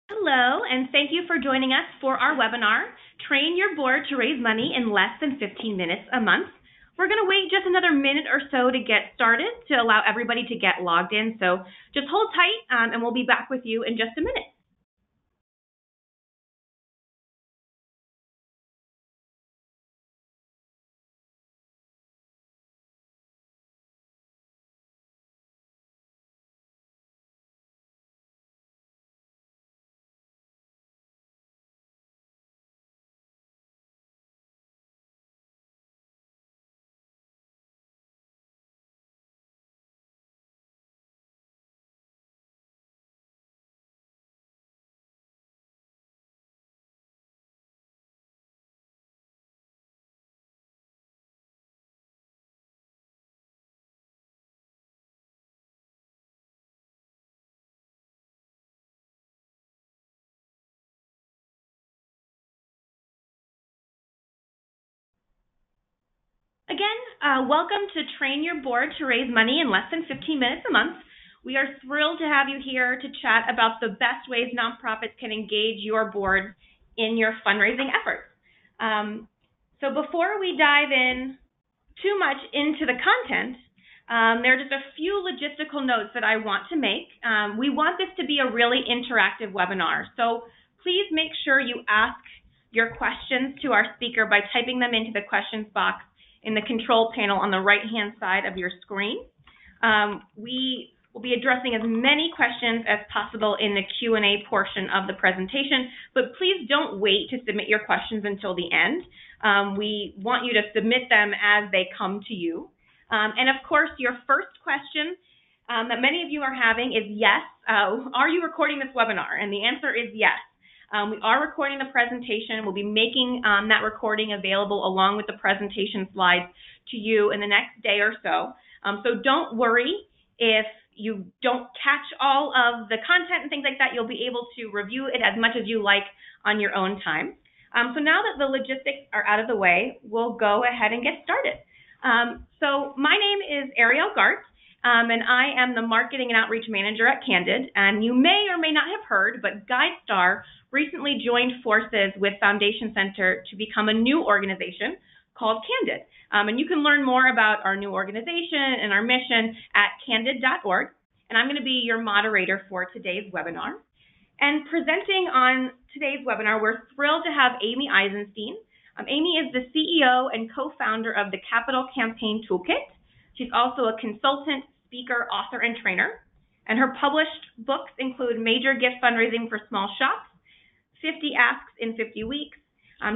Hello, and thank you for joining us for our webinar, Train Your Board to Raise Money in Less than 15 Minutes a Month. We're going to wait just another minute or so to get started to allow everybody to get logged in. So just hold tight, and we'll be back with you in just a minute. Again, welcome to Train Your Board to Raise Money in Less than 15 Minutes a Month. We are thrilled to have you here to chat about the best ways nonprofits can engage your board in your fundraising efforts. So before we dive in too much into the content, there are just a few logistical notes that I want to make. We want this to be a really interactive webinar, so please make sure you ask your questions to our speaker by typing them into the questions box in the control panel on the right-hand side of your screen. We will be addressing as many questions as possible in the Q&A portion of the presentation, but please don't wait to submit your questions until the end. We want you to submit them as they come to you. And of course, your first question that many of you are having is yes, are you recording this webinar? And the answer is yes. We are recording the presentation. We'll be making that recording available along with the presentation slides to you in the next day or so. So don't worry if you don't catch all of the content and things like that. You'll be able to review it as much as you like on your own time. So now that the logistics are out of the way, we'll go ahead and get started. So my name is Arielle Gart, and I am the Marketing and Outreach Manager at Candid. And you may or may not have heard, but GuideStar recently joined forces with Foundation Center to become a new organization called Candid. And you can learn more about our new organization and our mission at candid.org. And I'm going to be your moderator for today's webinar. And presenting on today's webinar, we're thrilled to have Amy Eisenstein. Amy is the CEO and co-founder of the Capital Campaign Toolkit. She's also a consultant, speaker, author, and trainer. And her published books include Major Gift Fundraising for Small Shops, 50 Asks in 50 Weeks.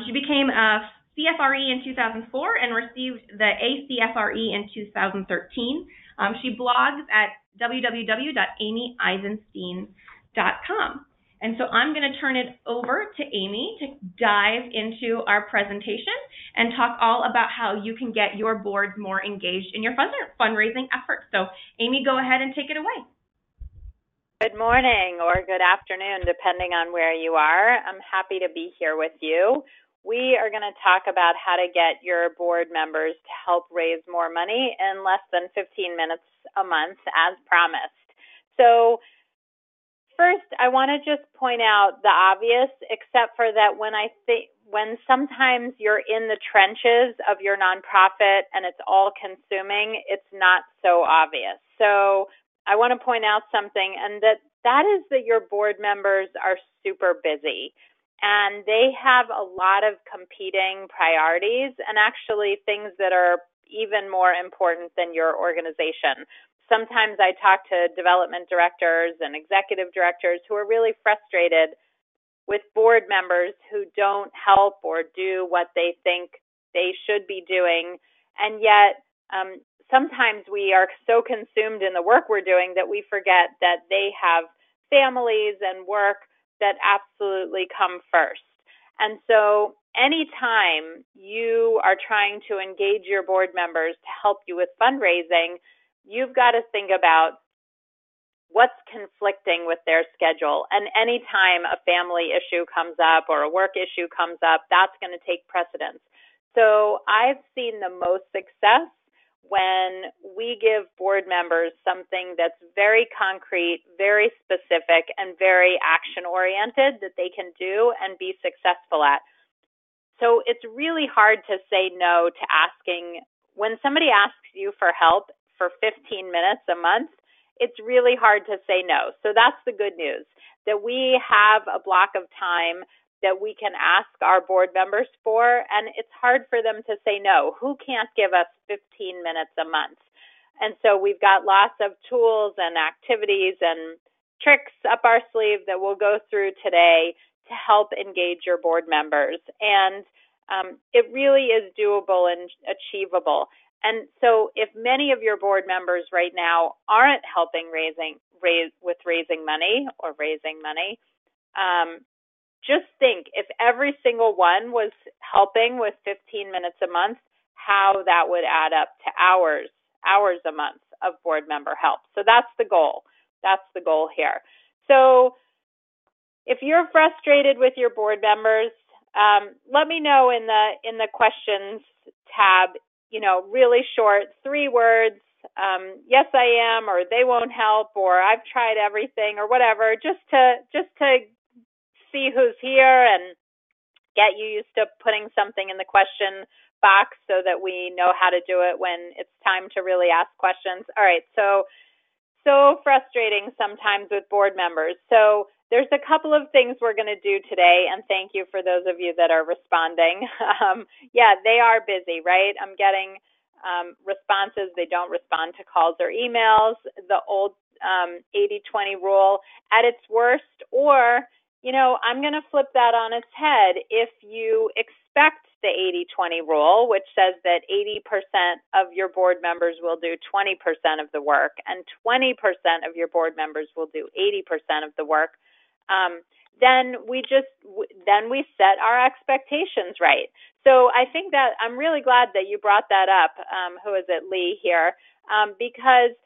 She became a CFRE in 2004 and received the ACFRE in 2013. She blogs at www.amyeisenstein.com. And so I'm going to turn it over to Amy to dive into our presentation and talk all about how you can get your boards more engaged in your fundraising efforts. So Amy, go ahead and take it away. Good morning or good afternoon, depending on where you are. I'm happy to be here with you. We are going to talk about how to get your board members to help raise more money in less than 15 minutes a month, as promised. So first, I want to just point out the obvious, except for that when sometimes you're in the trenches of your nonprofit and it's all consuming, it's not so obvious. So I want to point out something, and that is that your board members are super busy, and they have a lot of competing priorities and actually things that are even more important than your organization. Sometimes I talk to development directors and executive directors who are really frustrated with board members who don't help or do what they think they should be doing, and yet sometimes we are so consumed in the work we're doing that we forget that they have families and work that absolutely come first. And so anytime you are trying to engage your board members to help you with fundraising, you've got to think about what's conflicting with their schedule. And anytime a family issue comes up or a work issue comes up, that's going to take precedence. So I've seen the most success when we give board members something that's very concrete, very specific, and very action-oriented that they can do and be successful at. So it's really hard to say no to asking. When somebody asks you for help for 15 minutes a month, it's really hard to say no. So that's the good news, that we have a block of time that we can ask our board members for, and it's hard for them to say no. Who can't give us 15 minutes a month? And so we've got lots of tools and activities and tricks up our sleeve that we'll go through today to help engage your board members. And it really is doable and achievable. And so if many of your board members right now aren't helping raising money, just think, if every single one was helping with 15 minutes a month, how that would add up to hours a month of board member help. So that's the goal. That's the goal here. So if you're frustrated with your board members, let me know in the questions tab, really short, 3 words, yes I am, or they won't help, or I've tried everything, or whatever, just to see who's here and get you used to putting something in the question box so that we know how to do it when it's time to really ask questions. All right, so frustrating sometimes with board members. So there's a couple of things we're going to do today, and thank you for those of you that are responding. Yeah, they are busy, right? I'm getting responses. They don't respond to calls or emails. The old 80-20 rule at its worst, or I'm going to flip that on its head. If you expect the 80-20 rule, which says that 80% of your board members will do 20% of the work and 20% of your board members will do 80% of the work, then we set our expectations right. So I think that I'm really glad that you brought that up. Who is it, Lee here? Because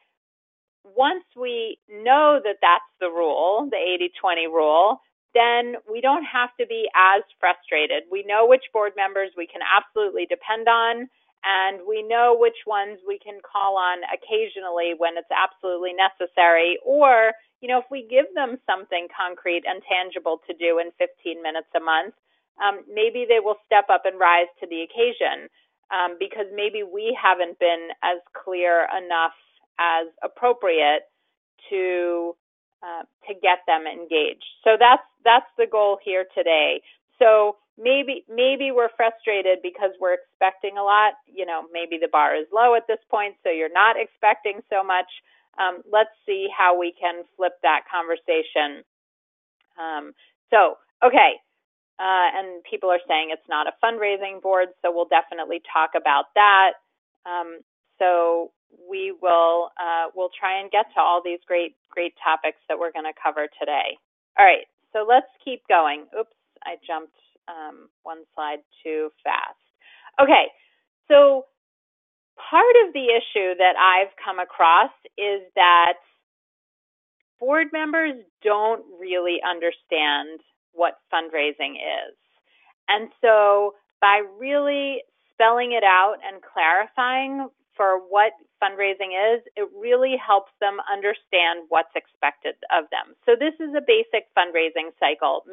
once we know that that's the rule, the 80-20 rule, then we don't have to be as frustrated. We know which board members we can absolutely depend on, and we know which ones we can call on occasionally when it's absolutely necessary, or if we give them something concrete and tangible to do in 15 minutes a month, maybe they will step up and rise to the occasion, because maybe we haven't been as clear enough as appropriate to get them engaged. So that's the goal here today. So maybe we're frustrated because we're expecting a lot. Maybe the bar is low at this point, so you're not expecting so much. Let's see how we can flip that conversation. Okay. And people are saying it's not a fundraising board, so we'll definitely talk about that. So we will we'll try and get to all these great topics that we're going to cover today. All right, so let's keep going. Oops, I jumped one slide too fast. Okay, so part of the issue that I've come across is that board members don't really understand what fundraising is. And so by really spelling it out and clarifying for what fundraising is, it really helps them understand what's expected of them. So this is a basic fundraising cycle.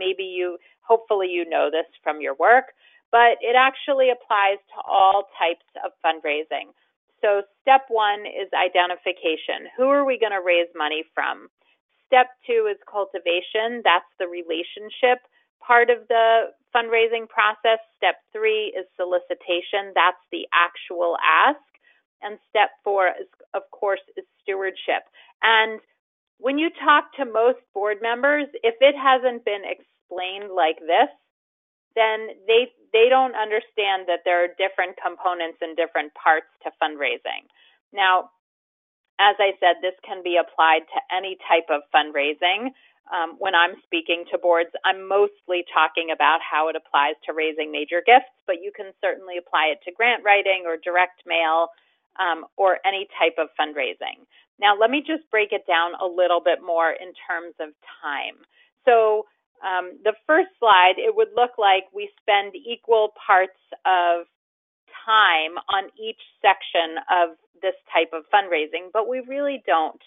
Hopefully you know this from your work, but it actually applies to all types of fundraising. So step 1 is identification. Who are we going to raise money from? Step 2 is cultivation. That's the relationship part of the fundraising process. Step 3 is solicitation. That's the actual ask. And step 4, is, of course, is stewardship. And when you talk to most board members, if it hasn't been explained like this, then they don't understand that there are different components and different parts to fundraising. Now, as I said, this can be applied to any type of fundraising. When I'm speaking to boards, I'm mostly talking about how it applies to raising major gifts, but you can certainly apply it to grant writing or direct mail, or any type of fundraising. Now, let me just break it down a little bit more in terms of time. So the first slide, it would look like we spend equal parts of time on each section of this type of fundraising, but we really don't.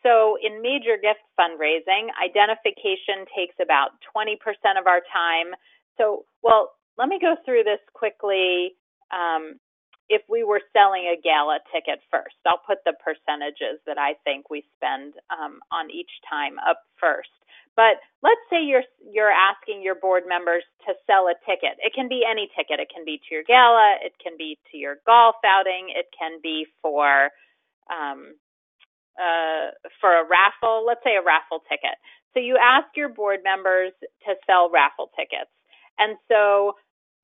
So in major gift fundraising, identification takes about 20% of our time. So, well, let me go through this quickly. If we were selling a gala ticket first, I'll put the percentages that I think we spend on each time up first. But let's say you're asking your board members to sell a ticket. It can be any ticket. It can be to your gala. It can be to your golf outing. It can be for a raffle. Let's say a raffle ticket. So you ask your board members to sell raffle tickets. And so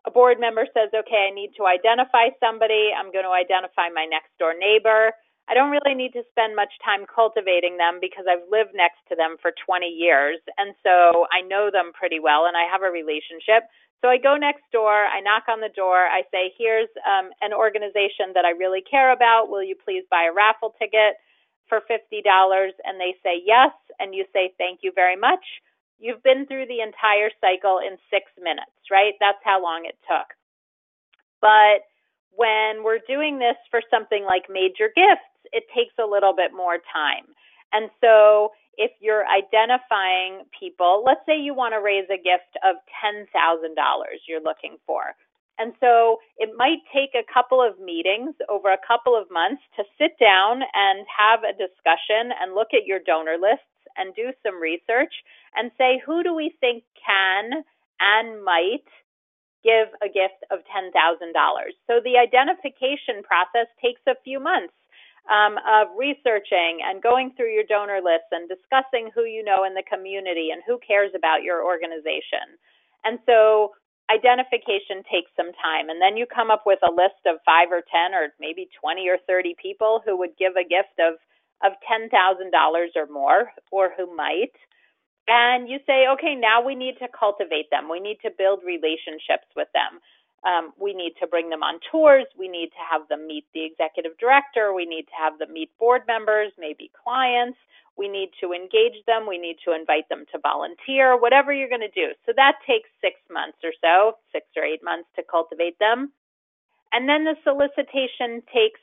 a board member says, okay, I need to identify somebody. I'm going to identify my next door neighbor. I don't really need to spend much time cultivating them because I've lived next to them for 20 years. And so I know them pretty well and I have a relationship. So I go next door, I knock on the door, I say, here's an organization that I really care about. Will you please buy a raffle ticket for $50? And they say yes, and you say thank you very much. You've been through the entire cycle in 6 minutes, right? That's how long it took. But when we're doing this for something like major gifts, it takes a little bit more time. And so if you're identifying people, let's say you want to raise a gift of $10,000 you're looking for. And so it might take a couple of meetings over a couple of months to sit down and have a discussion and look at your donor lists and do some research and say, who do we think can and might give a gift of $10,000? So the identification process takes a few months of researching and going through your donor lists and discussing who you know in the community and who cares about your organization. And so identification takes some time, and then you come up with a list of 5 or 10 or maybe 20 or 30 people who would give a gift of $10,000 or more, or who might. And you say, okay, now we need to cultivate them. We need to build relationships with them. We need to bring them on tours. We need to have them meet the executive director. We need to have them meet board members, maybe clients. We need to engage them. We need to invite them to volunteer, whatever you're going to do. So that takes 6 months or so, 6 or 8 months to cultivate them. And then the solicitation takes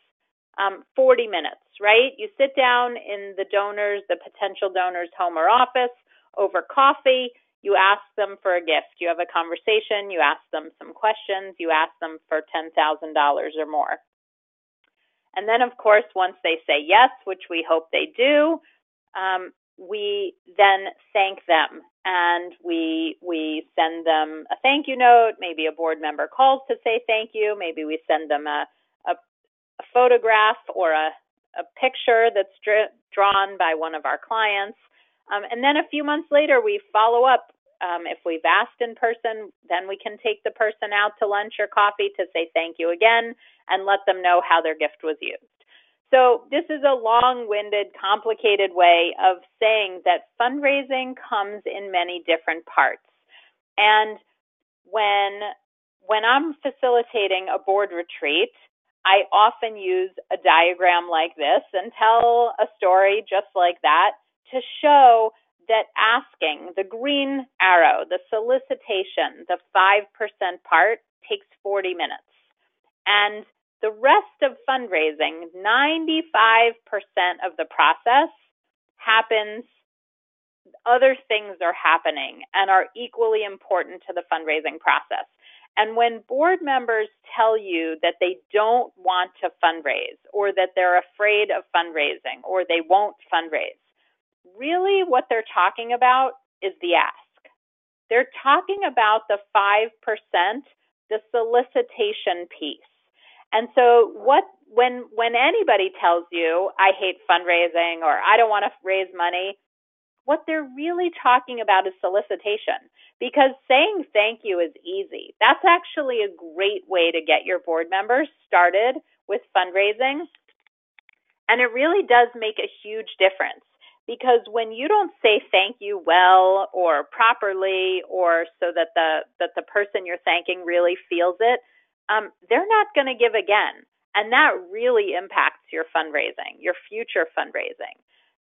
40 minutes, right? You sit down in the potential donor's home or office over coffee. You ask them for a gift. You have a conversation. You ask them some questions. You ask them for $10,000 or more. And then, of course, once they say yes, which we hope they do, we then thank them. And we send them a thank you note. Maybe a board member calls to say thank you. Maybe we send them a photograph or a picture that's drawn by one of our clients. And then a few months later, we follow up. If we've asked in person, then we can take the person out to lunch or coffee to say thank you again and let them know how their gift was used. So this is a long-winded, complicated way of saying that fundraising comes in many different parts. And when I'm facilitating a board retreat, I often use a diagram like this and tell a story just like that to show that asking, the green arrow, the solicitation, the 5% part takes 40 minutes. And the rest of fundraising, 95% of the process happens, other things are happening and are equally important to the fundraising process. And when board members tell you that they don't want to fundraise or that they're afraid of fundraising or they won't fundraise, really what they're talking about is the ask. They're talking about the 5%, the solicitation piece. And so when anybody tells you, I hate fundraising or I don't want to raise money, what they're really talking about is solicitation, because saying thank you is easy. That's actually a great way to get your board members started with fundraising. And it really does make a huge difference, because when you don't say thank you well or properly, or so that the person you're thanking really feels it, they're not going to give again. And that really impacts your fundraising, your future fundraising.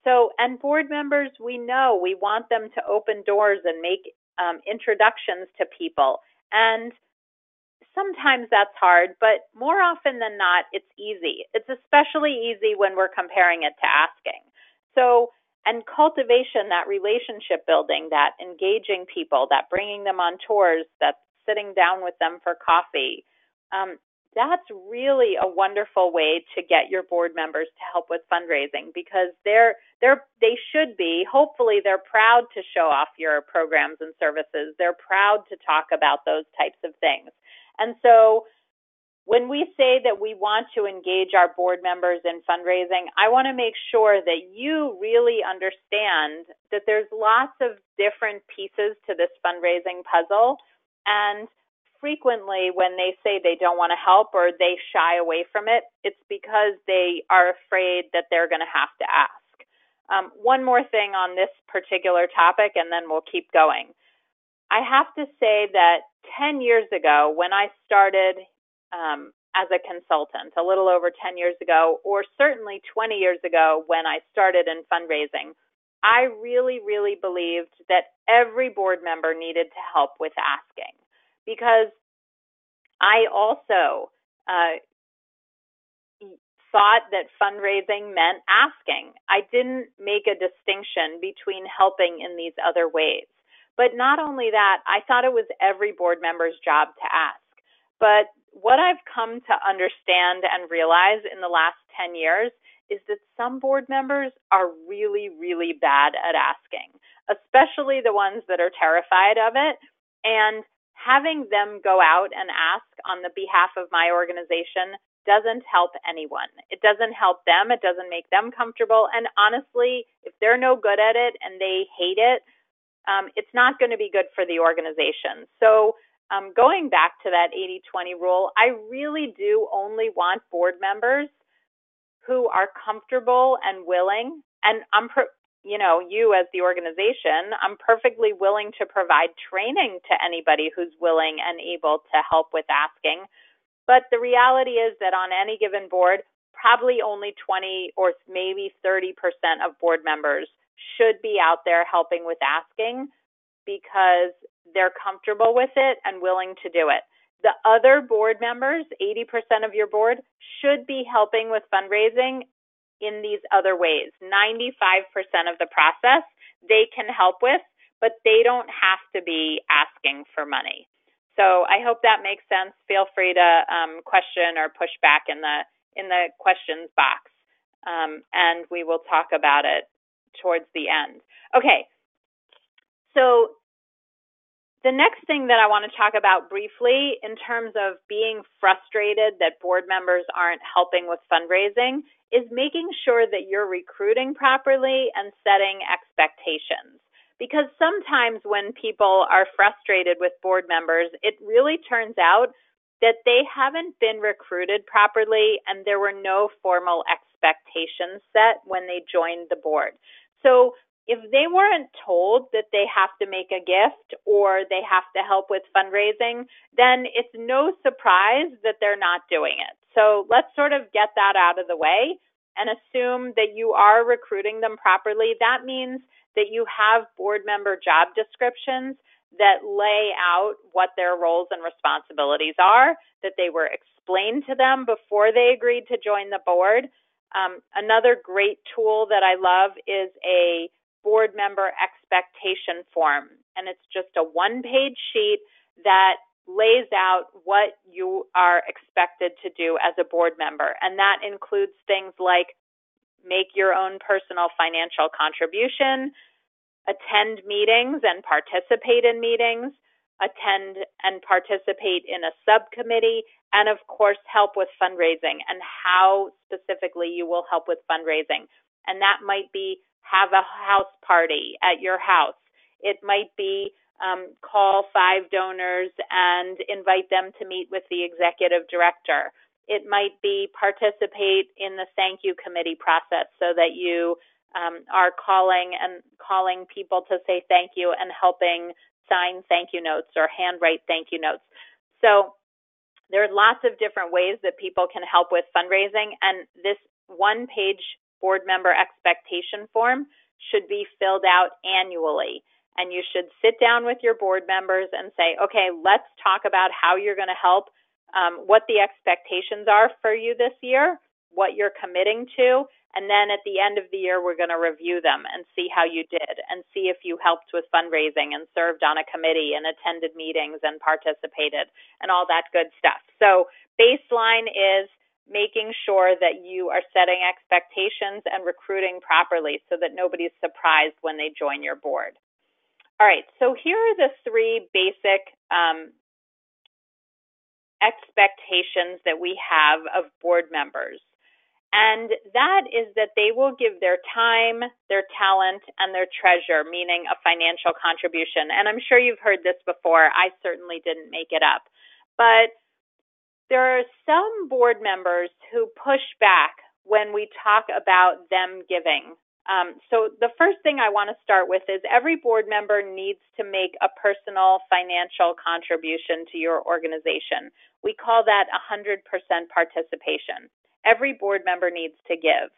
So, and board members, we know we want them to open doors and make introductions to people. And sometimes that's hard, but more often than not, it's easy. It's especially easy when we're comparing it to asking. So, and cultivation, that relationship building, that engaging people, that bringing them on tours, that sitting down with them for coffee, that's really a wonderful way to get your board members to help with fundraising, because they should be, hopefully they're proud to show off your programs and services. They're proud to talk about those types of things. And so when we say that we want to engage our board members in fundraising, I want to make sure that you really understand that there's lots of different pieces to this fundraising puzzle, and frequently when they say they don't want to help or they shy away from it, it's because they are afraid that they're going to have to ask. One more thing on this particular topic, and then we'll keep going. I have to say that 10 years ago, when I started as a consultant, a little over 10 years ago, or certainly 20 years ago when I started in fundraising, I really, really believed that every board member needed to help with asking, because I also thought that fundraising meant asking. I didn't make a distinction between helping in these other ways. But not only that, I thought it was every board member's job to ask. But what I've come to understand and realize in the last 10 years is that some board members are really, really bad at asking, especially the ones that are terrified of it. And having them go out and ask on the behalf of my organization doesn't help anyone. It doesn't help them. It doesn't make them comfortable. And honestly, if they're no good at it and they hate it, it's not going to be good for the organization. So going back to that 80-20 rule, I really do only want board members who are comfortable and willing, and you as the organization, I'm perfectly willing to provide training to anybody who's willing and able to help with asking. But the reality is that on any given board, probably only 20 or maybe 30% of board members should be out there helping with asking because they're comfortable with it and willing to do it. The other board members, 80% of your board, should be helping with fundraising in these other ways. 95% of the process they can help with, but they don't have to be asking for money. So I hope that makes sense. Feel free to question or push back in the questions box, and we will talk about it towards the end. Okay, so the next thing that I want to talk about briefly in terms of being frustrated that board members aren't helping with fundraising is making sure that you're recruiting properly and setting expectations. Because sometimes when people are frustrated with board members, it really turns out that they haven't been recruited properly and there were no formal expectations set when they joined the board. So if they weren't told that they have to make a gift or they have to help with fundraising, then it's no surprise that they're not doing it. So let's sort of get that out of the way and assume that you are recruiting them properly. That means that you have board member job descriptions that lay out what their roles and responsibilities are, that they were explained to them before they agreed to join the board. Another great tool that I love is a board member expectation form, and it's just a one-page sheet that lays out what you are expected to do as a board member, and that includes things like make your own personal financial contribution, attend meetings and participate in meetings, attend and participate in a subcommittee, and of course help with fundraising and how specifically you will help with fundraising. And that might be have a house party at your house. It might be call 5 donors and invite them to meet with the executive director. It might be participate in the thank you committee process so that you are calling people to say thank you and helping sign thank you notes or handwrite thank you notes. So there are lots of different ways that people can help with fundraising, and this one-page board member expectation form should be filled out annually. And you should sit down with your board members and say, okay, let's talk about how you're going to help what the expectations are for you this year, what you're committing to, and then at the end of the year, we're going to review them and see how you did and see if you helped with fundraising and served on a committee and attended meetings and participated and all that good stuff. So baseline is making sure that you are setting expectations and recruiting properly so that nobody's surprised when they join your board. All right, so here are the three basic expectations that we have of board members. And that is that they will give their time, their talent, and their treasure, meaning a financial contribution. And I'm sure you've heard this before. I certainly didn't make it up. But there are some board members who push back when we talk about them giving. So the first thing I want to start with is every board member needs to make a personal financial contribution to your organization. We call that 100% participation. Every board member needs to give.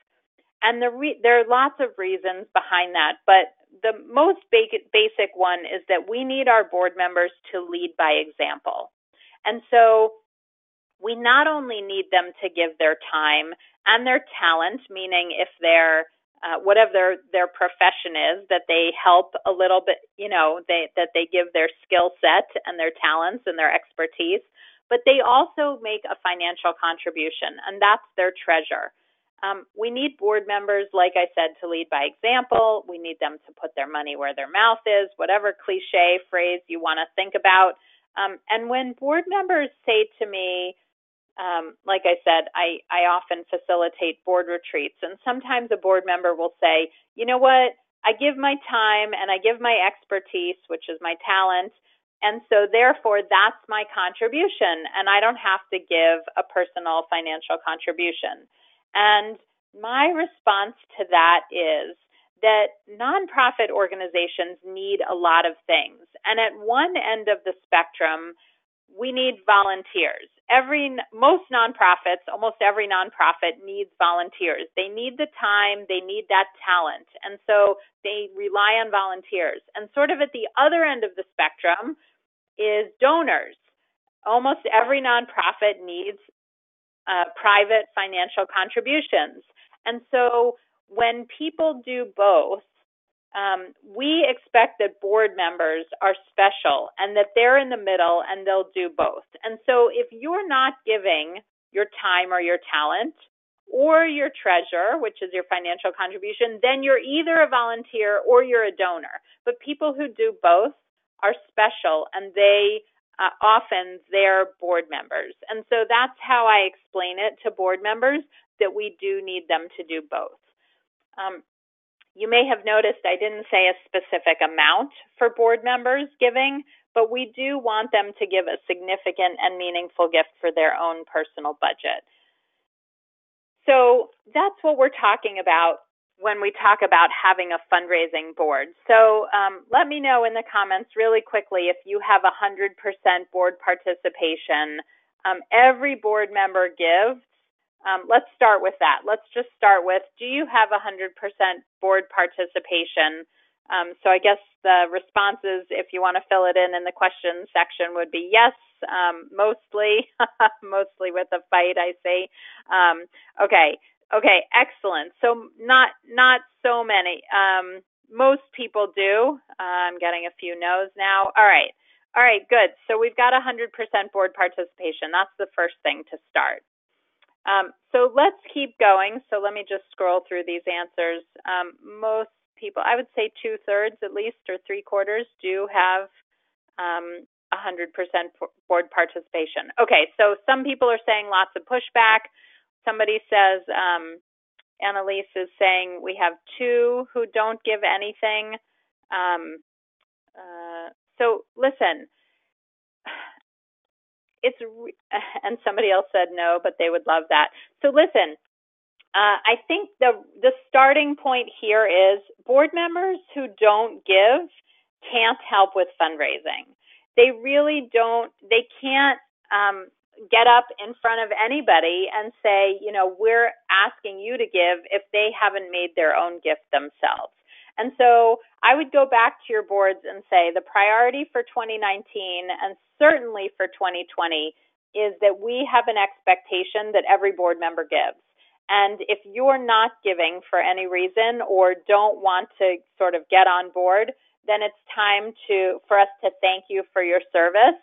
And there are lots of reasons behind that, but the most basic one is that we need our board members to lead by example. And so we not only need them to give their time and their talent, meaning if they're whatever their profession is, that they help a little bit, that they give their skill set and their talents and their expertise, but they also make a financial contribution, and that's their treasure. We need board members, like I said, to lead by example. We need them to put their money where their mouth is, whatever cliche phrase you want to think about. And when board members say to me, like I said, I often facilitate board retreats, and sometimes a board member will say, you know what, I give my time and I give my expertise, which is my talent, and so therefore that's my contribution, and I don't have to give a personal financial contribution. And my response to that is that nonprofit organizations need a lot of things, and at one end of the spectrum, we need volunteers. Most nonprofits, almost every nonprofit needs volunteers. They need the time, they need that talent, and so they rely on volunteers. And sort of at the other end of the spectrum is donors. Almost every nonprofit needs private financial contributions. And so when people do both, we expect that board members are special and that they're in the middle and they'll do both. And so if you're not giving your time or your talent or your treasure, which is your financial contribution, then you're either a volunteer or you're a donor. But people who do both are special, and they often they're board members. And so that's how I explain it to board members, that we do need them to do both. You may have noticed I didn't say a specific amount for board members giving, but we do want them to give a significant and meaningful gift for their own personal budget. So that's what we're talking about when we talk about having a fundraising board. So let me know in the comments really quickly if you have 100% board participation. Every board member gives. Let's start with that. Let's just start with, do you have 100% board participation? So I guess the responses, if you want to fill it in the question section, would be yes, mostly, mostly with a fight, I see. Okay, excellent. So not so many. Most people do. I'm getting a few no's now. All right, good. So we've got 100% board participation. That's the first thing to start. So let's keep going. So let me just scroll through these answers. Most people, I would say 2/3 at least, or 3/4 do have 100% board participation. Okay, so some people are saying lots of pushback. Somebody says, Annalise is saying we have 2 who don't give anything. So listen, and somebody else said no, but they would love that. So listen, I think the starting point here is board members who don't give can't help with fundraising. They really don't, they can't get up in front of anybody and say, we're asking you to give if they haven't made their own gift themselves. And so I would go back to your boards and say the priority for 2019 and certainly for 2020 is that we have an expectation that every board member gives. And if you're not giving for any reason or don't want to sort of get on board, then it's time for us to thank you for your service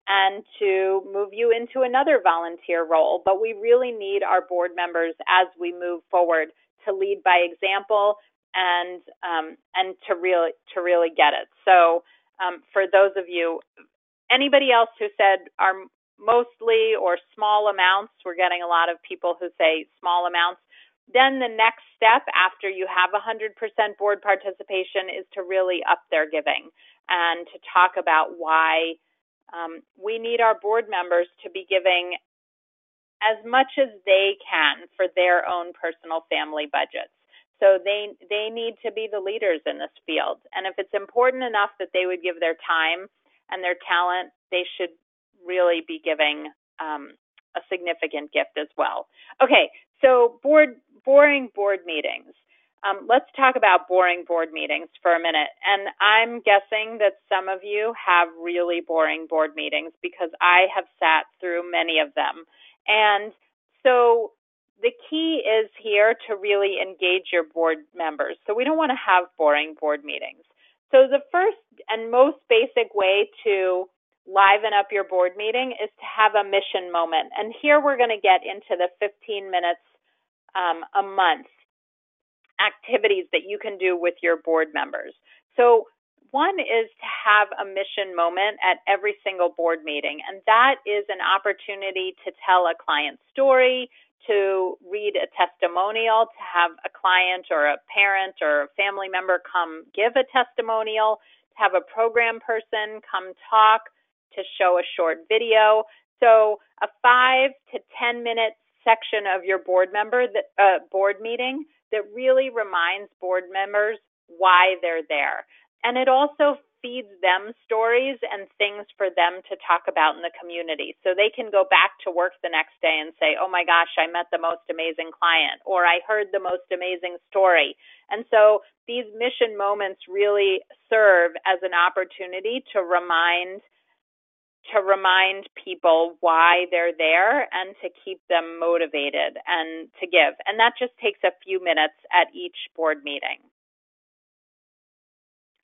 and to move you into another volunteer role. But we really need our board members as we move forward to lead by example and to really get it. So for those of you, anybody else who said are mostly or small amounts, we're getting a lot of people who say small amounts, then the next step after you have 100% board participation is to really up their giving and to talk about why we need our board members to be giving as much as they can for their own personal family budgets. So they need to be the leaders in this field. And if it's important enough that they would give their time and their talent, they should really be giving a significant gift as well. Okay, so boring board meetings. Let's talk about boring board meetings for a minute. And I'm guessing that some of you have really boring board meetings because I have sat through many of them. And so the key is here to really engage your board members. So we don't want to have boring board meetings. So the first and most basic way to liven up your board meeting is to have a mission moment. And here we're going to get into the 15 minutes a month activities that you can do with your board members. So one is to have a mission moment at every single board meeting, and that is an opportunity to tell a client story, to read a testimonial, to have a client or a parent or a family member come give a testimonial, to have a program person come talk, to show a short video. So a 5 to 10 minute section of your board meeting that really reminds board members why they're there. And it also feeds them stories and things for them to talk about in the community. So they can go back to work the next day and say, oh my gosh, I met the most amazing client, or I heard the most amazing story. And so these mission moments really serve as an opportunity to remind people why they're there and to keep them motivated and to give. And that just takes a few minutes at each board meeting.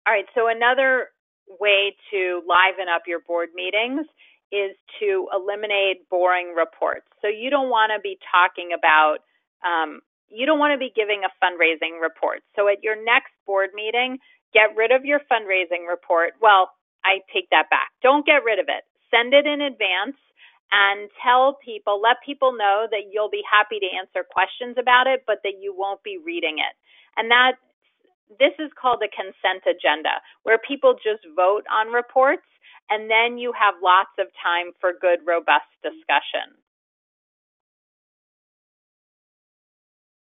All right, so another way to liven up your board meetings is to eliminate boring reports. So you don't want to be talking about, you don't want to be giving a fundraising report. So at your next board meeting, get rid of your fundraising report. Well, I take that back. Don't get rid of it. Send it in advance and let people know that you'll be happy to answer questions about it, but that you won't be reading it. And this is called a consent agenda, where people just vote on reports, and then you have lots of time for good, robust discussion.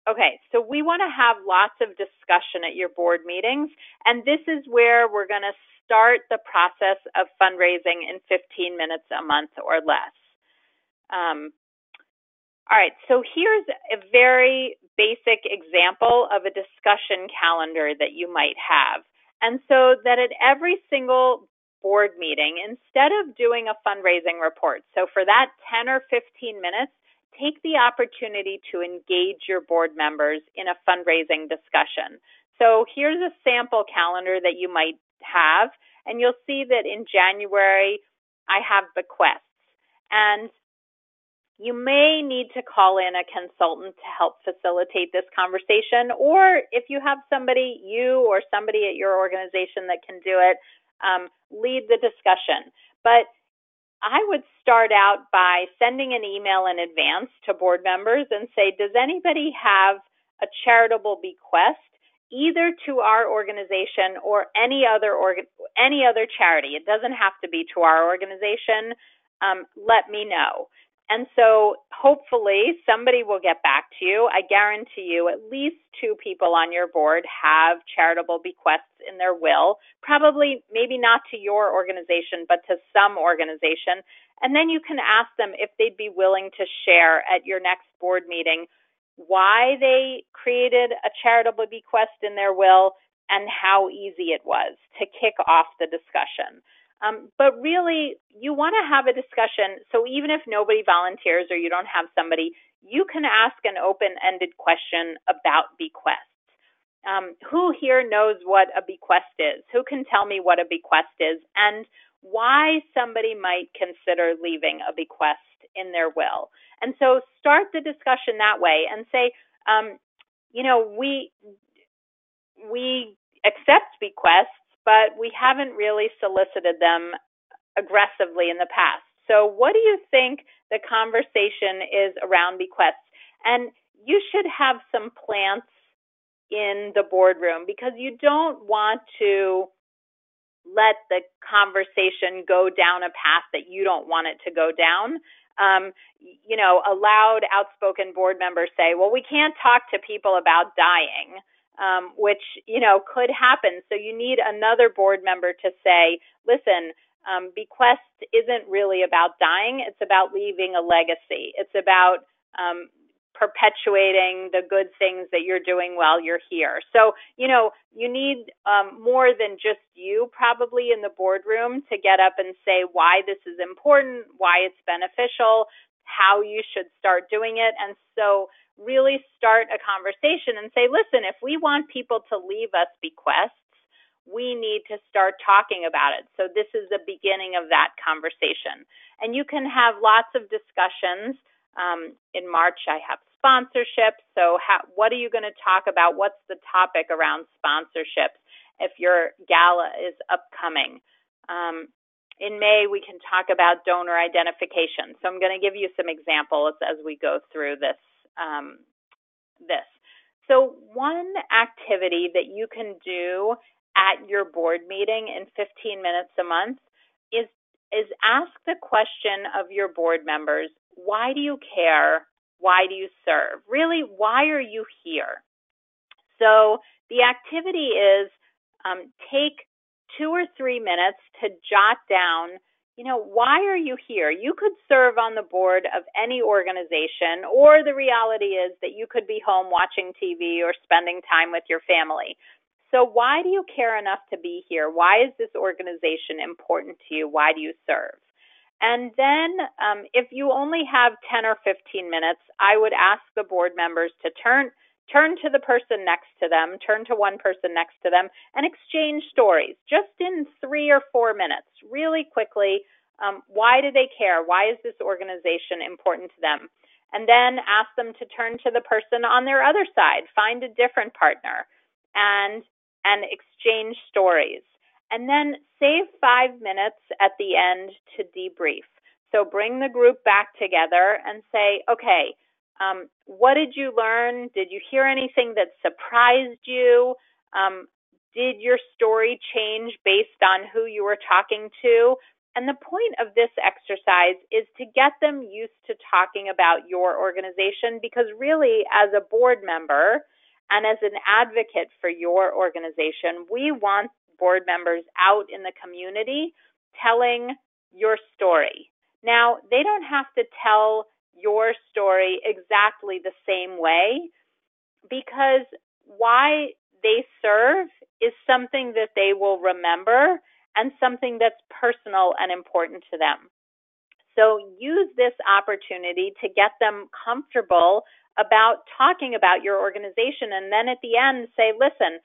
Okay, so we want to have lots of discussion at your board meetings, and this is where we're going to start the process of fundraising in 15 minutes a month or less. All right, so here's a very basic example of a discussion calendar that you might have. And so that at every single board meeting, instead of doing a fundraising report, so for that 10 or 15 minutes, take the opportunity to engage your board members in a fundraising discussion. So here's a sample calendar that you might have, and you'll see that in January, I have bequests. And you may need to call in a consultant to help facilitate this conversation, or if you have somebody, you or somebody at your organization that can do it, lead the discussion. But I would start out by sending an email in advance to board members and say, does anybody have a charitable bequest, either to our organization or any other charity? It doesn't have to be to our organization. Let me know. And so hopefully somebody will get back to you. I guarantee you at least 2 people on your board have charitable bequests in their will, probably maybe not to your organization, but to some organization. And then you can ask them if they'd be willing to share at your next board meeting why they created a charitable bequest in their will and how easy it was to kick off the discussion. But really, you want to have a discussion. So even if nobody volunteers or you don't have somebody, you can ask an open-ended question about bequests. Who here knows what a bequest is? Who can tell me what a bequest is and why somebody might consider leaving a bequest in their will? And so start the discussion that way and say, we accept bequests, but we haven't really solicited them aggressively in the past. So what do you think the conversation is around bequests? And you should have some plants in the boardroom because you don't want to let the conversation go down a path that you don't want it to go down. A loud, outspoken board member say, well, we can't talk to people about dying, which, could happen. So you need another board member to say, listen, bequest isn't really about dying. It's about leaving a legacy. It's about perpetuating the good things that you're doing while you're here. So, you need more than just you probably in the boardroom to get up and say why this is important, why it's beneficial, how you should start doing it. And so really start a conversation and say, listen, if we want people to leave us bequests, we need to start talking about it. So this is the beginning of that conversation. And you can have lots of discussions. In March, I have sponsorships. So what are you going to talk about? What's the topic around sponsorships if your gala is upcoming? In May, we can talk about donor identification. So I'm going to give you some examples as we go through this. So one activity that you can do at your board meeting in 15 minutes a month is ask the question of your board members, why do you care? Why do you serve? Really, why are you here? So the activity is take 2 or 3 minutes to jot down, why are you here? You could serve on the board of any organization, or the reality is that you could be home watching TV or spending time with your family. So why do you care enough to be here? Why is this organization important to you? Why do you serve? And then if you only have 10 or 15 minutes, I would ask the board members to turn to the person next to them, turn to one person next to them, and exchange stories just in 3 or 4 minutes, really quickly. Why do they care? Why is this organization important to them? And then ask them to turn to the person on their other side, find a different partner, and exchange stories. And then save 5 minutes at the end to debrief. So bring the group back together and say, okay, what did you learn? Did you hear anything that surprised you? Did your story change based on who you were talking to? And the point of this exercise is to get them used to talking about your organization, because really, as a board member and as an advocate for your organization, we want board members out in the community telling your story. Now, they don't have to tell your story exactly the same way, because why they serve is something that they will remember and something that's personal and important to them. So use this opportunity to get them comfortable about talking about your organization, and then at the end say, listen,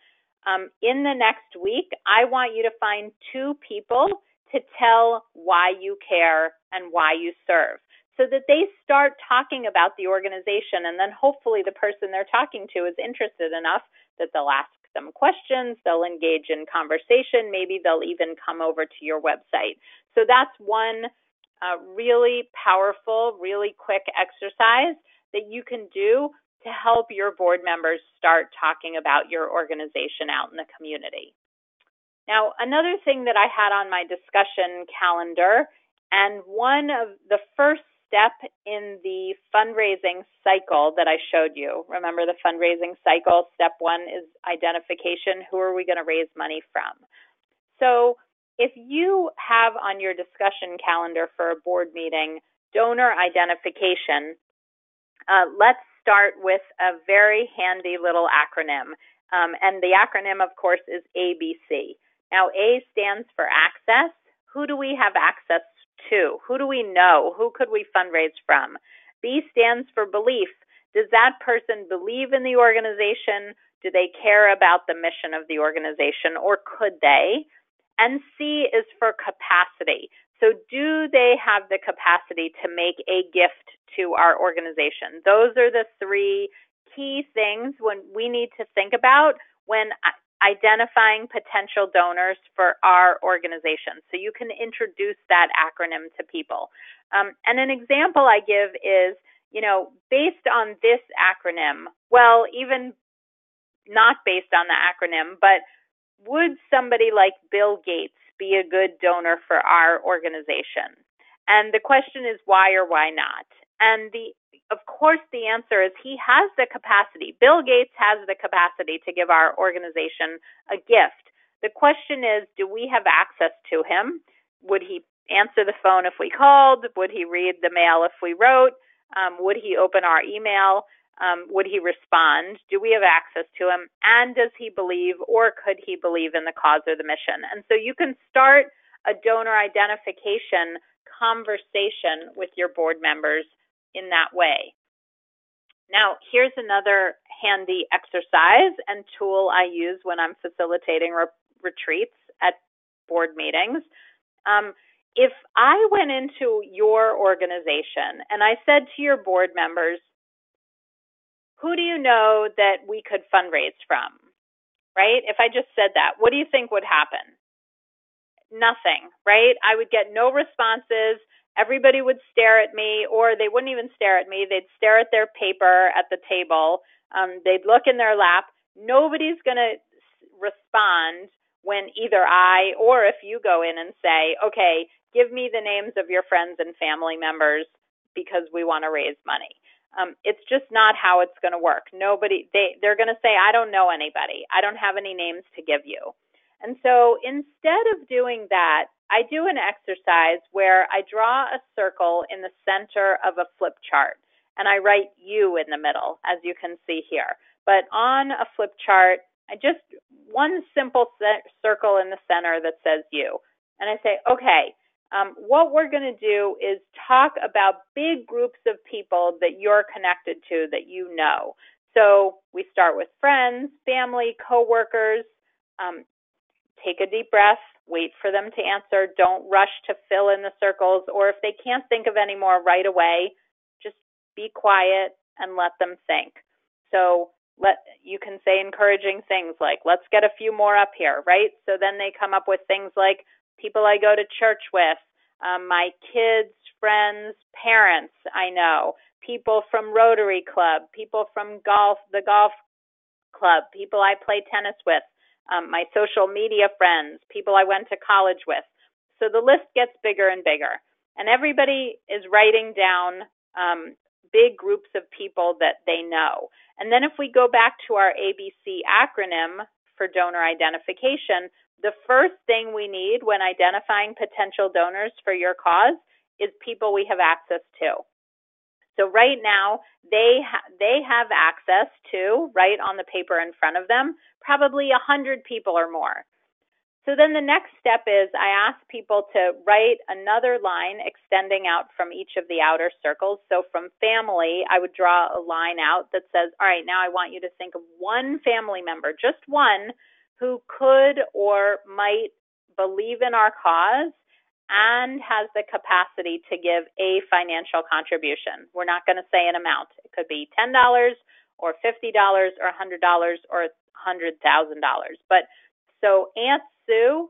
in the next week, I want you to find 2 people to tell why you care and why you serve, so that they start talking about the organization, and then hopefully the person they're talking to is interested enough that they'll ask them questions, they'll engage in conversation, maybe they'll even come over to your website. So that's one really powerful, really quick exercise that you can do to help your board members start talking about your organization out in the community. Now, another thing that I had on my discussion calendar, and one of the first step in the fundraising cycle that I showed you. Remember the fundraising cycle? Step 1 is identification. Who are we going to raise money from? So if you have on your discussion calendar for a board meeting donor identification, let's start with a very handy little acronym. And the acronym, of course, is ABC. Now, A stands for access. who do we have access to? Who do we know? Who could we fundraise from? B stands for belief. Does that person believe in the organization? Do they care about the mission of the organization, or could they? And C is for capacity. So do they have the capacity to make a gift to our organization? Those are the three key things when we need to think about when identifying potential donors for our organization. So you can introduce that acronym to people. And an example I give is, based on this acronym, well, even not based on the acronym, but would somebody like Bill Gates be a good donor for our organization? And the question is why or why not? And of course, the answer is he has the capacity. Bill Gates has the capacity to give our organization a gift. The question is, do we have access to him? Would he answer the phone if we called? Would he read the mail if we wrote? Would he open our email? Would he respond? Do we have access to him? And does he believe, or could he believe in the cause or the mission? And so you can start a donor identification conversation with your board members in that way. Now, here's another handy exercise and tool I use when I'm facilitating retreats at board meetings. If I went into your organization and I said to your board members, who do you know that we could fundraise from, right? If I just said that, what do you think would happen? Nothing, right? I would get no responses. Everybody would stare at me, or they wouldn't even stare at me. They'd stare at their paper at the table. They'd look in their lap. Nobody's going to respond when either I or if you go in and say, okay, give me the names of your friends and family members because we want to raise money. It's just not how it's going to work. They're going to say, I don't know anybody. I don't have any names to give you. And so instead of doing that, I do an exercise where I draw a circle in the center of a flip chart, and I write you in the middle, as you can see here. But on a flip chart, I just one simple circle in the center that says you. And I say, okay, what we're going to do is talk about big groups of people that you're connected to, that you know. So we start with friends, family, coworkers. Take a deep breath, wait for them to answer. Don't rush to fill in the circles, or if they can't think of any more right away, just be quiet and let them think. So you can say encouraging things like, let's get a few more up here, right? So then they come up with things like people I go to church with, my kids, friends, parents I know, people from Rotary Club, people from the golf club, people I play tennis with, my social media friends, people I went to college with. So the list gets bigger and bigger. And everybody is writing down big groups of people that they know. And then if we go back to our ABC acronym for donor identification, the first thing we need when identifying potential donors for your cause is people we have access to. So right now, they have access to, right on the paper in front of them, probably 100 people or more. So then the next step is I ask people to write another line extending out from each of the outer circles. So from family, I would draw a line out that says, all right, now I want you to think of one family member, just one, who could or might believe in our cause and has the capacity to give a financial contribution. We're not going to say an amount. It could be $10 or $50 or $100 or $100,000. But so Aunt Sue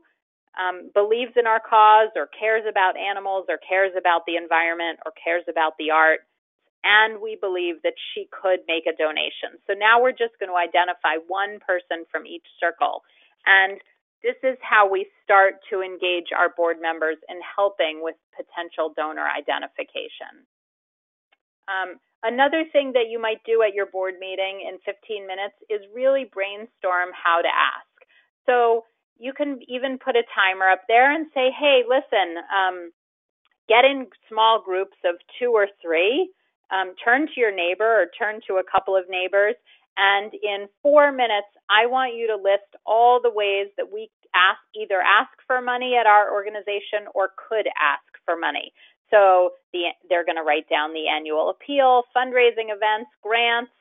believes in our cause or cares about animals or cares about the environment or cares about the art, and we believe that she could make a donation. So now we're just going to identify one person from each circle. And this is how we start to engage our board members in helping with potential donor identification. Another thing that you might do at your board meeting in 15 minutes is really brainstorm how to ask. So you can even put a timer up there and say, hey, listen, get in small groups of 2 or 3, turn to your neighbor or turn to a couple of neighbors, and in 4 minutes, I want you to list all the ways that either ask for money at our organization or could ask for money. So they're going to write down the annual appeal, fundraising events, grants,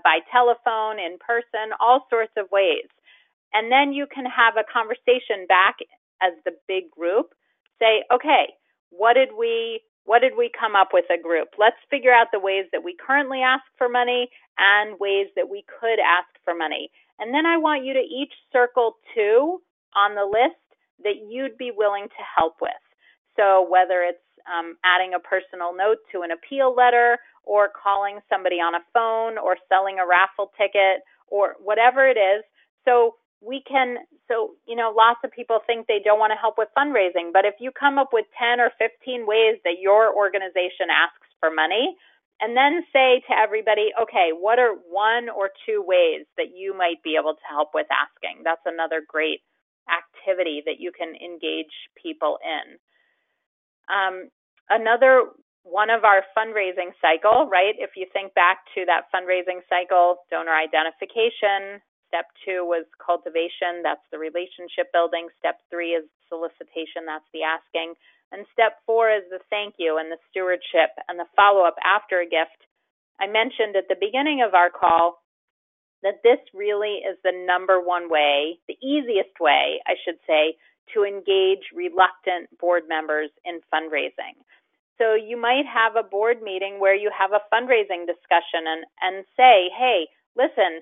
by telephone, in person, all sorts of ways. And then you can have a conversation back as the big group. Say, okay, what did we come up with a group? Let's figure out the ways that we currently ask for money and ways that we could ask for money. And then I want you to each circle 2 on the list that you'd be willing to help with. So whether it's adding a personal note to an appeal letter, or calling somebody on a phone, or selling a raffle ticket, or whatever it is. So lots of people think they don't want to help with fundraising, but if you come up with 10 or 15 ways that your organization asks for money, and then say to everybody, okay, what are 1 or 2 ways that you might be able to help with asking? That's another great activity that you can engage people in. Another one of our fundraising cycle, right? If you think back to that fundraising cycle, donor identification, step 2 was cultivation, that's the relationship building. Step 3 is solicitation, that's the asking. And step 4 is the thank you and the stewardship and the follow-up after a gift. I mentioned at the beginning of our call that this really is the number 1 way, the easiest way, I should say, to engage reluctant board members in fundraising. So you might have a board meeting where you have a fundraising discussion and say, hey, listen,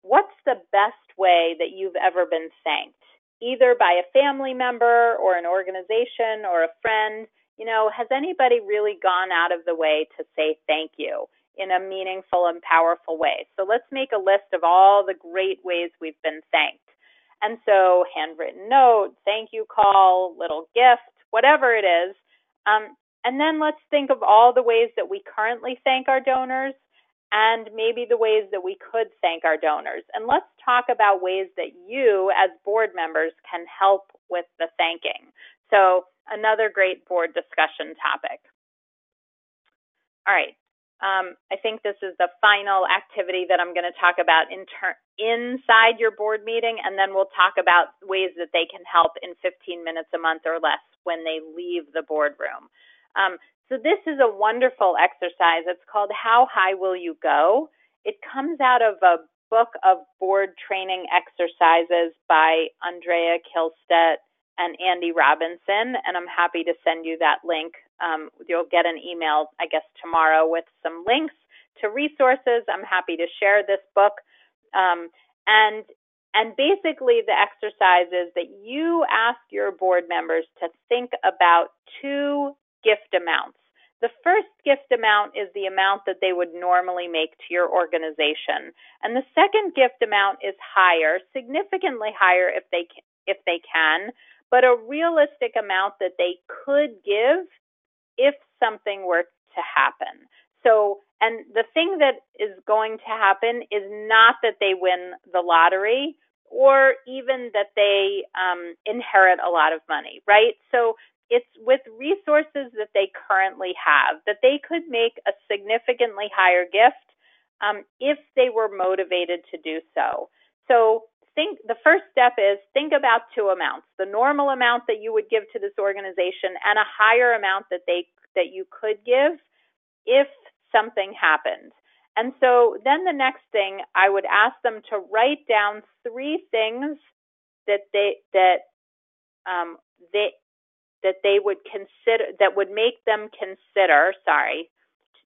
what's the best way that you've ever been thanked? Either by a family member or an organization or a friend. Has anybody really gone out of the way to say thank you in a meaningful and powerful way? So let's make a list of all the great ways we've been thanked. And so handwritten note, thank you call, little gift, whatever it is. And then let's think of all the ways that we currently thank our donors and maybe the ways that we could thank our donors. And let's talk about ways that you as board members can help with the thanking. So another great board discussion topic. All right. I think this is the final activity that I'm going to talk about inside your board meeting, and then we'll talk about ways that they can help in 15 minutes a month or less when they leave the boardroom. So this is a wonderful exercise. It's called How High Will You Go? It comes out of a book of board training exercises by Andrea Kilstedt and Andy Robinson, and I'm happy to send you that link. You'll get an email, I guess, tomorrow with some links to resources. I'm happy to share this book. And basically the exercise is that you ask your board members to think about 2 gift amounts. The first gift amount is the amount that they would normally make to your organization. And the second gift amount is higher, significantly higher if they can, but a realistic amount that they could give if something were to happen. So, and the thing that is going to happen is not that they win the lottery or even that they inherit a lot of money, right? So it's with resources that they currently have, that they could make a significantly higher gift if they were motivated to do so. So the first step is think about 2 amounts, the normal amount that you would give to this organization and a higher amount that you could give if something happened. And so then the next thing, I would ask them to write down 3 things that they would consider, that would make them consider,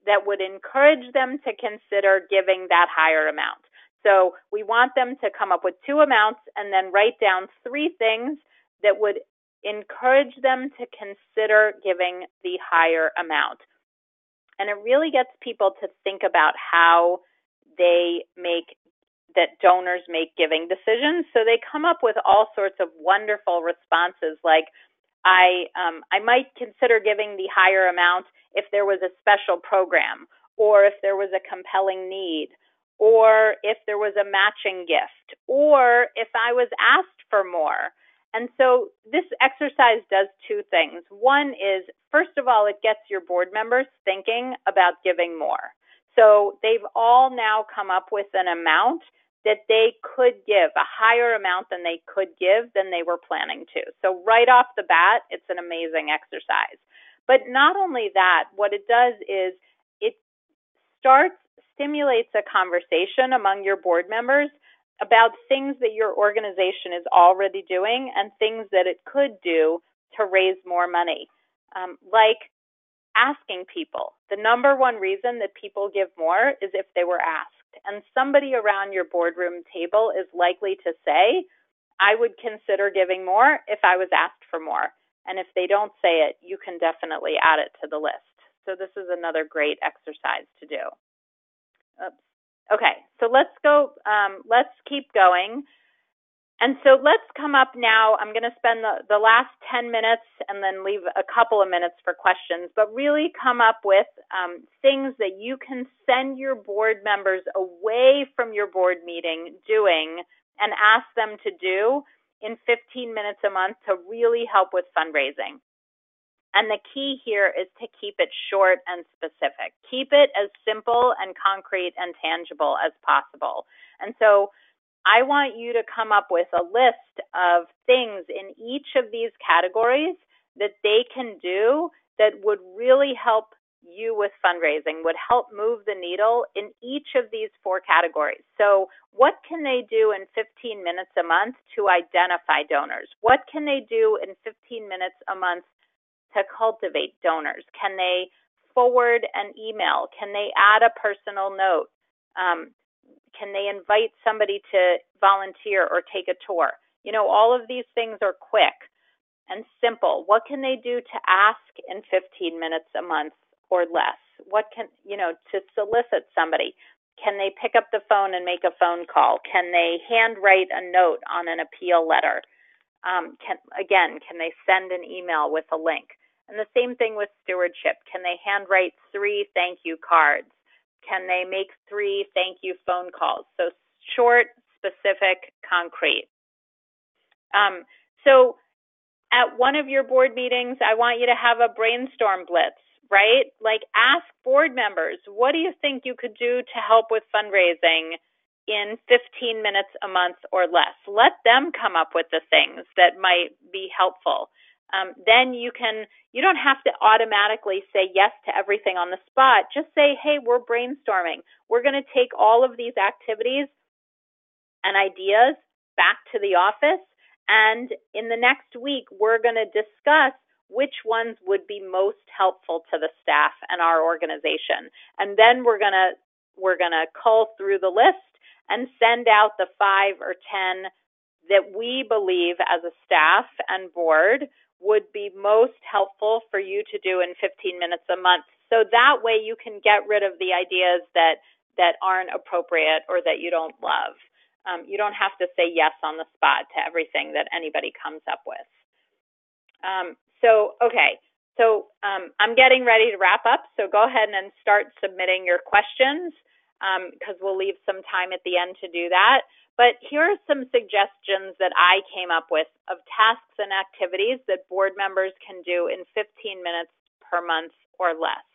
that would encourage them to consider giving that higher amount. So we want them to come up with 2 amounts and then write down 3 things that would encourage them to consider giving the higher amount. And it really gets people to think about how that donors make giving decisions. So they come up with all sorts of wonderful responses like, I might consider giving the higher amount if there was a special program, or if there was a compelling need, or if there was a matching gift, or if I was asked for more. And so this exercise does 2 things. One is, first of all, it gets your board members thinking about giving more. So they've all now come up with an amount that they could give, a higher amount than they could give than they were planning to. So right off the bat, it's an amazing exercise. But not only that, what it does is it stimulates a conversation among your board members about things that your organization is already doing and things that it could do to raise more money. Like asking people. The number one reason that people give more is if they were asked. And somebody around your boardroom table is likely to say, I would consider giving more if I was asked for more. And if they don't say it, you can definitely add it to the list. So this is another great exercise to do. Oops. Okay, so let's keep going. And so let's come up now. I'm going to spend the last 10 minutes and then leave a couple of minutes for questions, but really come up with things that you can send your board members away from your board meeting doing and ask them to do in 15 minutes a month to really help with fundraising. And the key here is to keep it short and specific. Keep it as simple and concrete and tangible as possible. And so I want you to come up with a list of things in each of these categories that they can do that would really help you with fundraising, would help move the needle in each of these 4 categories. So what can they do in 15 minutes a month to identify donors? What can they do in 15 minutes a month to cultivate donors? Can they forward an email? Can they add a personal note? Can they invite somebody to volunteer or take a tour? You know, all of these things are quick and simple. What can they do to ask in 15 minutes a month or less? What can, to solicit somebody? Can they pick up the phone and make a phone call? Can they handwrite a note on an appeal letter? Can they send an email with a link? And the same thing with stewardship. Can they handwrite 3 thank you cards? Can they make 3 thank you phone calls? So short, specific, concrete. So at one of your board meetings, I want you to have a brainstorm blitz, right? Like ask board members, what do you think you could do to help with fundraising in 15 minutes a month or less? Let them come up with the things that might be helpful. Then you don't have to automatically say yes to everything on the spot. Just say, hey, we're brainstorming. We're going to take all of these activities and ideas back to the office, and in the next week, we're going to discuss which ones would be most helpful to the staff and our organization. And then we're going to cull through the list and send out the 5 or 10 that we believe as a staff and board would be most helpful for you to do in 15 minutes a month. So that way you can get rid of the ideas that aren't appropriate or that you don't love. You don't have to say yes on the spot to everything that anybody comes up with. I'm getting ready to wrap up, so go ahead and start submitting your questions because we'll leave some time at the end to do that. But here are some suggestions that I came up with of tasks and activities that board members can do in 15 minutes per month or less.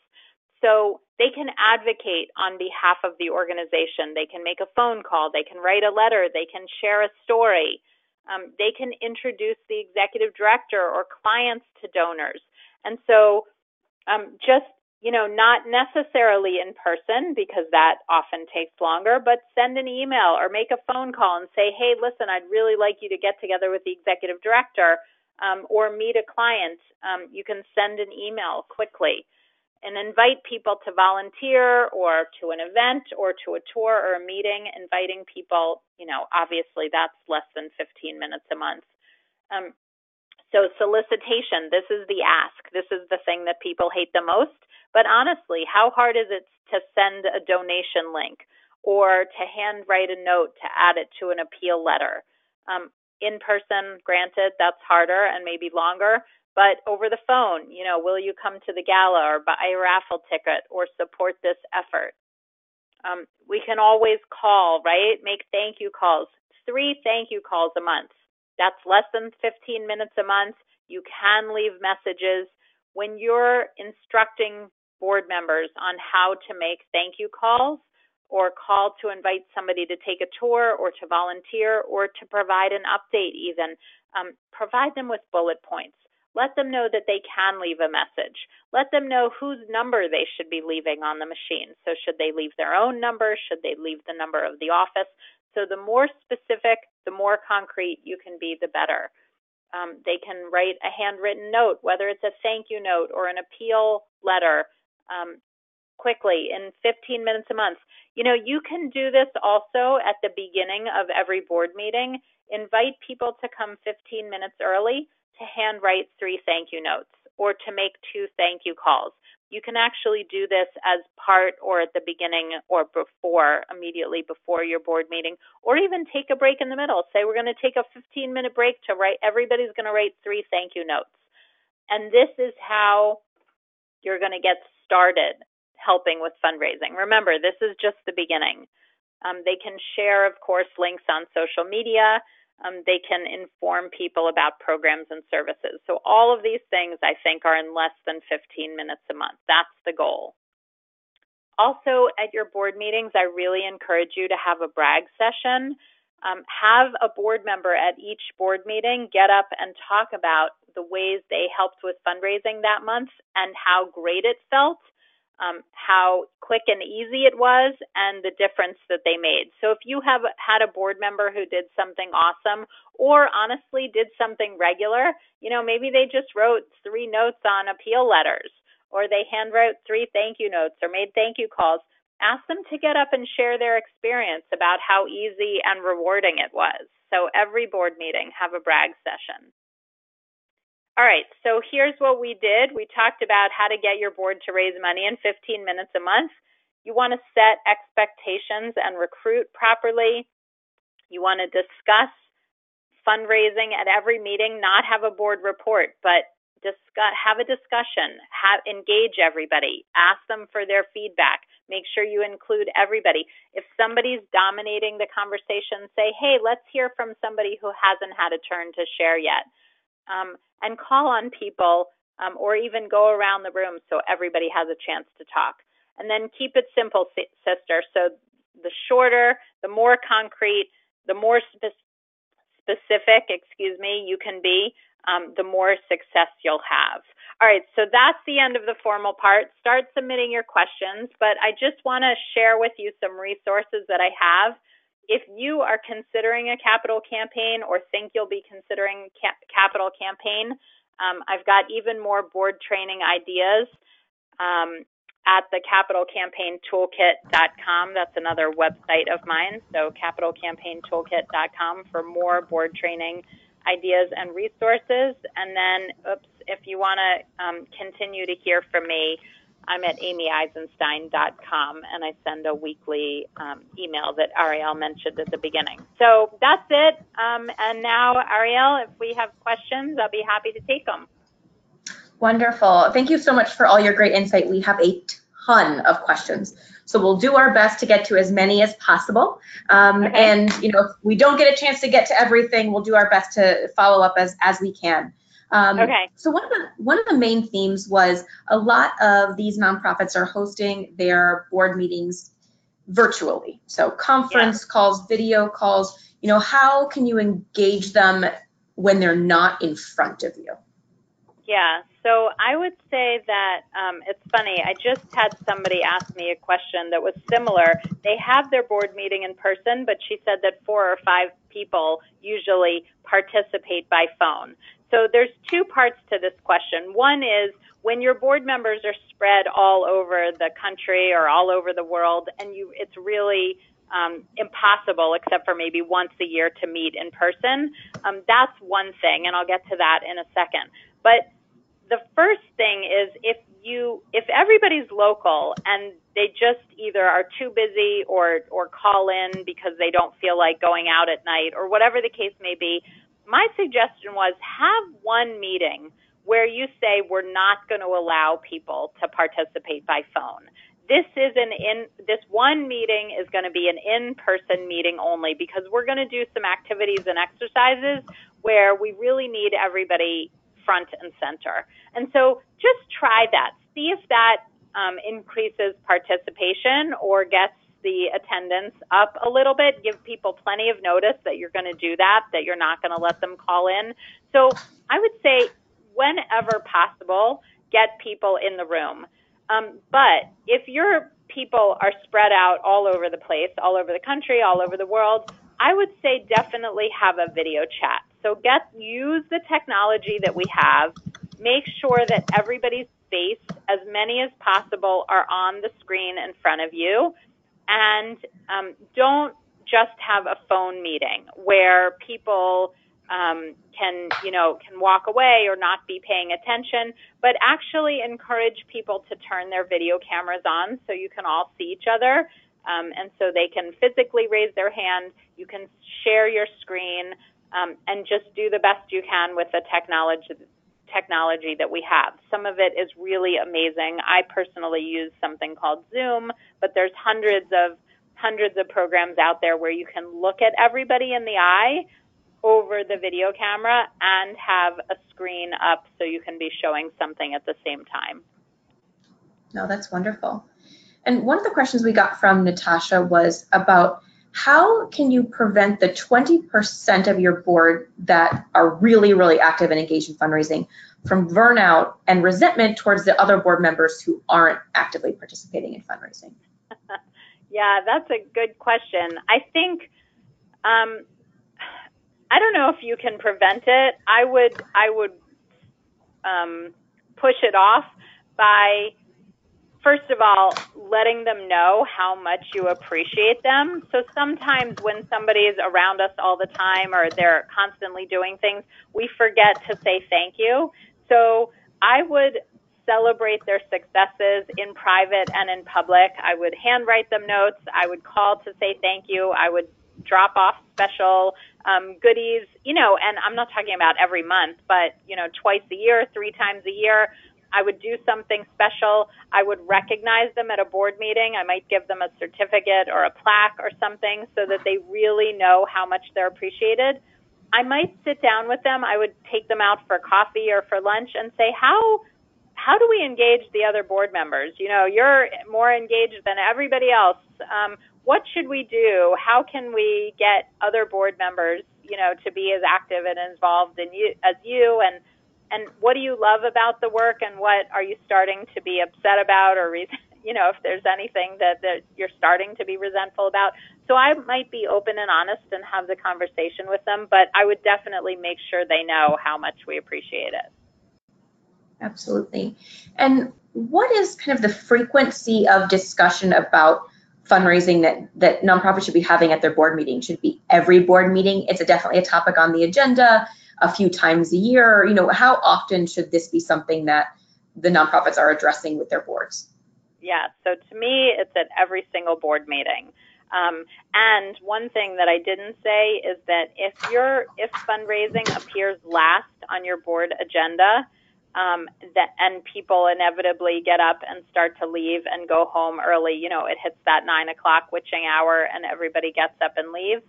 So they can advocate on behalf of the organization. They can make a phone call. They can write a letter. They can share a story. They can introduce the executive director or clients to donors. And so not necessarily in person because that often takes longer, but send an email or make a phone call and say, hey, listen, I'd really like you to get together with the executive director or meet a client. You can send an email quickly and invite people to volunteer or to an event or to a tour or a meeting. Inviting people, obviously that's less than 15 minutes a month. So solicitation, this is the ask. This is the thing that people hate the most. But honestly, how hard is it to send a donation link or to handwrite a note to add it to an appeal letter? In person, granted, that's harder and maybe longer, but over the phone, will you come to the gala or buy a raffle ticket or support this effort? We can always call, right? Make thank you calls. 3 thank you calls a month. That's less than 15 minutes a month. You can leave messages. When you're instructing board members on how to make thank you calls or call to invite somebody to take a tour or to volunteer or to provide an update even. Provide them with bullet points. Let them know that they can leave a message. Let them know whose number they should be leaving on the machine. So should they leave their own number? Should they leave the number of the office? So the more specific, the more concrete you can be, the better. They can write a handwritten note, whether it's a thank you note or an appeal letter, quickly in 15 minutes a month. You know, you can do this also at the beginning of every board meeting. Invite people to come 15 minutes early to handwrite 3 thank you notes or to make 2 thank you calls. You can actually do this as part or at the beginning or before, immediately before your board meeting, or even take a break in the middle. Say we're going to take a 15-minute break to write, everybody's going to write 3 thank you notes. And this is how you're going to get started helping with fundraising. Remember, this is just the beginning. They can share, of course, links on social media. They can inform people about programs and services. So all of these things, I think, are in less than 15 minutes a month. That's the goal. Also, at your board meetings, I really encourage you to have a brag session. Have a board member at each board meeting get up and talk about the ways they helped with fundraising that month and how great it felt, how quick and easy it was, and the difference that they made. So if you have had a board member who did something awesome or honestly did something regular, you know, maybe they just wrote 3 notes on appeal letters, or they handwrote 3 thank you notes or made thank you calls, ask them to get up and share their experience about how easy and rewarding it was. So every board meeting, have a brag session. All right, so here's what we did. We talked about how to get your board to raise money in 15 minutes a month. You want to set expectations and recruit properly. You want to discuss fundraising at every meeting, not have a board report, but have a discussion, engage everybody, ask them for their feedback, make sure you include everybody. If somebody's dominating the conversation, say, hey, let's hear from somebody who hasn't had a turn to share yet. And call on people or even go around the room so everybody has a chance to talk. And then keep it simple, sister. So the shorter, the more concrete, the more specific, you can be, the more success you'll have. All right, so that's the end of the formal part. Start submitting your questions, but I just want to share with you some resources that I have. If you are considering a capital campaign or think you'll be considering capital campaign, I've got even more board training ideas at the capitalcampaigntoolkit.com. That's another website of mine. So capitalcampaigntoolkit.com for more board training ideas and resources. And then, if you want to continue to hear from me, I'm at amyeisenstein.com, and I send a weekly email that Arielle mentioned at the beginning. So that's it. And now, Arielle, if we have questions, I'll be happy to take them. Wonderful. Thank you so much for all your great insight. We have a ton of questions, so we'll do our best to get to as many as possible. Okay. And if we don't get a chance to get to everything, we'll do our best to follow up as we can. Okay. So one of the main themes was a lot of these nonprofits are hosting their board meetings virtually. So conference calls, video calls. How can you engage them when they're not in front of you? Yeah, so I would say that it's funny. I just had somebody ask me a question that was similar. They have their board meeting in person, but she said that 4 or 5 people usually participate by phone. So there's 2 parts to this question. One is when your board members are spread all over the country or all over the world, and it's really impossible, except for maybe once a year, to meet in person. That's one thing, and I'll get to that in a second. But the first thing is if everybody's local and they just either are too busy or call in because they don't feel like going out at night or whatever the case may be, my suggestion was have one meeting where you say we're not going to allow people to participate by phone. This one meeting is going to be an in-person meeting only because we're going to do some activities and exercises where we really need everybody front and center. And so just try that. See if that increases participation or gets the attendance up a little bit, give people plenty of notice that you're going to do that you're not going to let them call in. So I would say whenever possible, get people in the room. But if your people are spread out all over the place, all over the country, all over the world, I would say definitely have a video chat. So use the technology that we have. Make sure that everybody's face, as many as possible, are on the screen in front of you. And don't just have a phone meeting where people can walk away or not be paying attention, but actually encourage people to turn their video cameras on so you can all see each other, and so they can physically raise their hand. You can share your screen, and just do the best you can with the technology that we have. Some of it is really amazing. I personally use something called Zoom, but there's hundreds of programs out there where you can look at everybody in the eye over the video camera and have a screen up so you can be showing something at the same time. No, that's wonderful. And one of the questions we got from Natasha was about how can you prevent the 20% of your board that are really, really active and engaged in fundraising from burnout and resentment towards the other board members who aren't actively participating in fundraising? Yeah, that's a good question. I think, I don't know if you can prevent it. I would push it off by, first of all, letting them know how much you appreciate them. So sometimes when somebody is around us all the time or they're constantly doing things, we forget to say thank you. So I would celebrate their successes in private and in public. I would handwrite them notes. I would call to say thank you. I would drop off special goodies, and I'm not talking about every month, but, twice a year, 3 times a year. I would do something special. I would recognize them at a board meeting. I might give them a certificate or a plaque or something so that they really know how much they're appreciated. I might sit down with them. I would take them out for coffee or for lunch and say, how do we engage the other board members? You're more engaged than everybody else. What should we do? How can we get other board members, to be as active and involved as you? And what do you love about the work, and what are you starting to be upset about, or if there's anything that you're starting to be resentful about? So I might be open and honest and have the conversation with them, but I would definitely make sure they know how much we appreciate it. Absolutely. And what is kind of the frequency of discussion about fundraising that nonprofits should be having at their board meeting? Should it be every board meeting? It's definitely a topic on the agenda a few times a year. How often should this be something that the nonprofits are addressing with their boards? Yeah, so to me, it's at every single board meeting. And one thing that I didn't say is that if fundraising appears last on your board agenda, and people inevitably get up and start to leave and go home early, it hits that 9 o'clock witching hour and everybody gets up and leaves.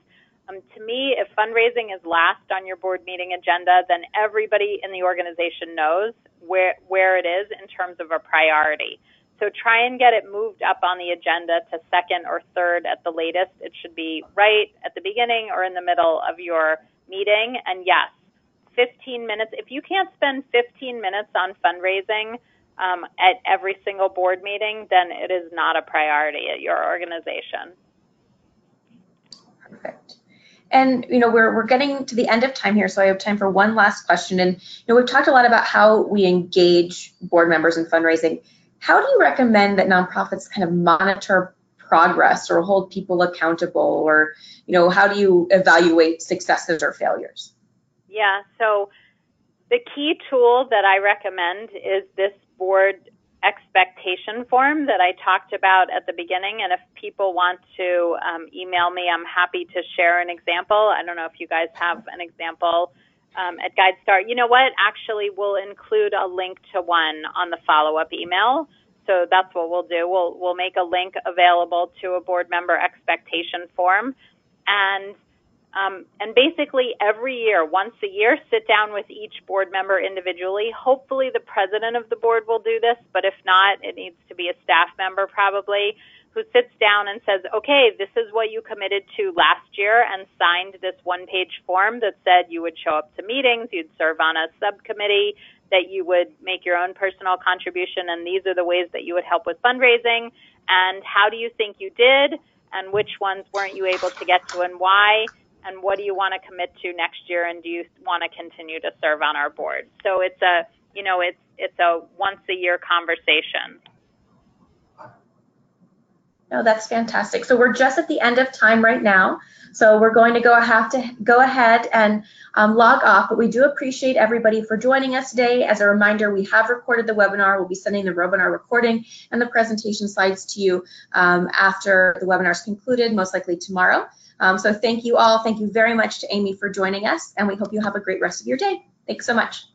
To me, if fundraising is last on your board meeting agenda, then everybody in the organization knows where it is in terms of a priority. So try and get it moved up on the agenda to second or third at the latest. It should be right at the beginning or in the middle of your meeting. And yes, 15 minutes. If you can't spend 15 minutes on fundraising at every single board meeting, then it is not a priority at your organization. Perfect. And, we're getting to the end of time here, so I have time for one last question. And, we've talked a lot about how we engage board members in fundraising. How do you recommend that nonprofits kind of monitor progress or hold people accountable, or, how do you evaluate successes or failures? Yeah, so the key tool that I recommend is this board expectation form that I talked about at the beginning. And if people want to email me, I'm happy to share an example. I don't know if you guys have an example at GuideStar. You know what? Actually, we'll include a link to one on the follow-up email. So that's what we'll do. We'll make a link available to a board member expectation form. And And basically every year, once a year, sit down with each board member individually. Hopefully the president of the board will do this, but if not, it needs to be a staff member probably, who sits down and says, okay, this is what you committed to last year, and signed this one-page form that said you would show up to meetings, you'd serve on a subcommittee, that you would make your own personal contribution, and these are the ways that you would help with fundraising, and how do you think you did, and which ones weren't you able to get to and why, and what do you want to commit to next year, and do you want to continue to serve on our board? So it's a, you know, it's a once-a-year conversation. No, that's fantastic. So we're just at the end of time right now. So we're going to have to go ahead and log off, but we do appreciate everybody for joining us today. As a reminder, we have recorded the webinar. We'll be sending the webinar recording and the presentation slides to you after the webinar is concluded, most likely tomorrow. So thank you all. Thank you very much to Amy for joining us, and we hope you have a great rest of your day. Thanks so much.